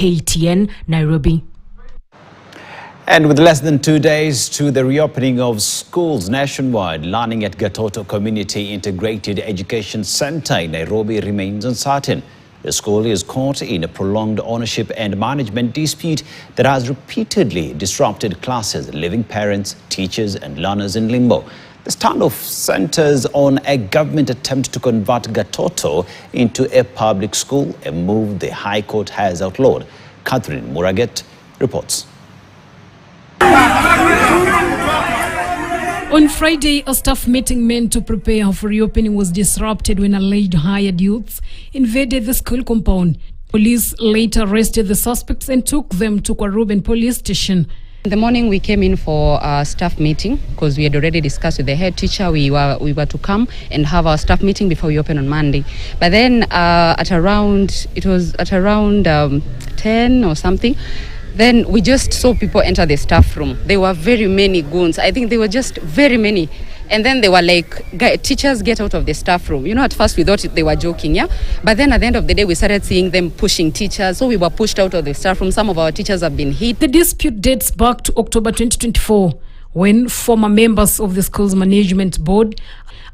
KTN, Nairobi. And with less than 2 days to the reopening of schools nationwide, learning at Gatoto Community Integrated Education Center in Nairobi remains uncertain. The school is caught in a prolonged ownership and management dispute that has repeatedly disrupted classes, leaving parents, teachers and learners in limbo. The standoff centers on a government attempt to convert Gatoto into a public school, a move the High Court has outlawed. Catherine Muraget reports. On Friday, a staff meeting meant to prepare for reopening was disrupted when alleged hired youths invaded the school compound. Police later arrested the suspects and took them to Kwaruben police station. In the morning, we came in for a staff meeting because we had already discussed with the head teacher. We were to come and have our staff meeting before we open on Monday. But then at around 10 or something, then we just saw people enter the staff room. There were very many goons. I think they were just very many. And then they were like, teachers, get out of the staff room. You know, at first we thought they were joking, yeah? But then at the end of the day, we started seeing them pushing teachers. So we were pushed out of the staff room. Some of our teachers have been hit. The dispute dates back to October 2024, when former members of the school's management board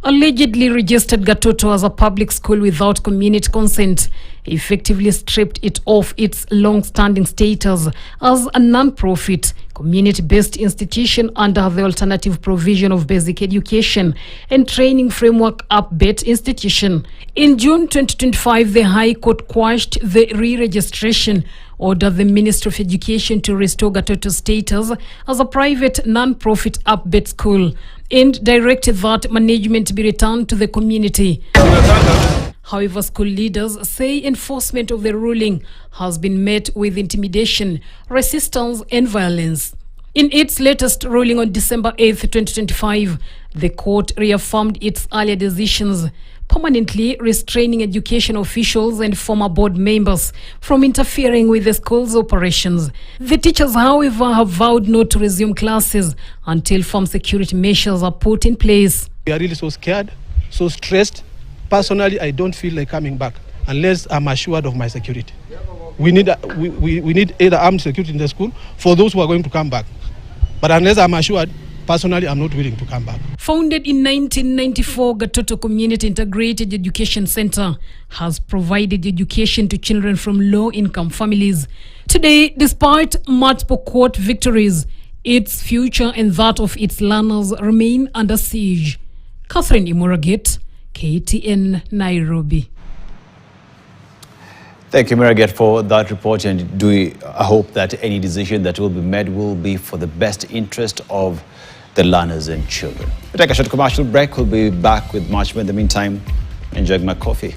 allegedly registered Gatoto as a public school without community consent, effectively stripped it of its long-standing status as a non-profit, community-based institution under the alternative provision of basic education and training framework UPBET institution. In June 2025, the High Court quashed the re-registration, ordered the Ministry of Education to restore Gatoto's status as a private non-profit UPBET school, and directed that management be returned to the community. However, school leaders say enforcement of the ruling has been met with intimidation, resistance and violence. In its latest ruling on December 8, 2025, the court reaffirmed its earlier decisions, permanently restraining education officials and former board members from interfering with the school's operations. The teachers, however, have vowed not to resume classes until firm security measures are put in place. We are really so scared, so stressed. Personally, I don't feel like coming back unless I'm assured of my security. We need either armed security in the school for those who are going to come back. But unless I'm assured, personally, I'm not willing to come back. Founded in 1994, Gatoto Community Integrated Education Center has provided education to children from low-income families. Today, despite multiple court victories, its future and that of its learners remain under siege. Catherine Muraget, KTN, Nairobi. Thank you, Muraget, for that report, and I hope that any decision that will be made will be for the best interest of the learners and children. We take a short commercial break. We'll be back with much more. In the meantime, enjoy my coffee.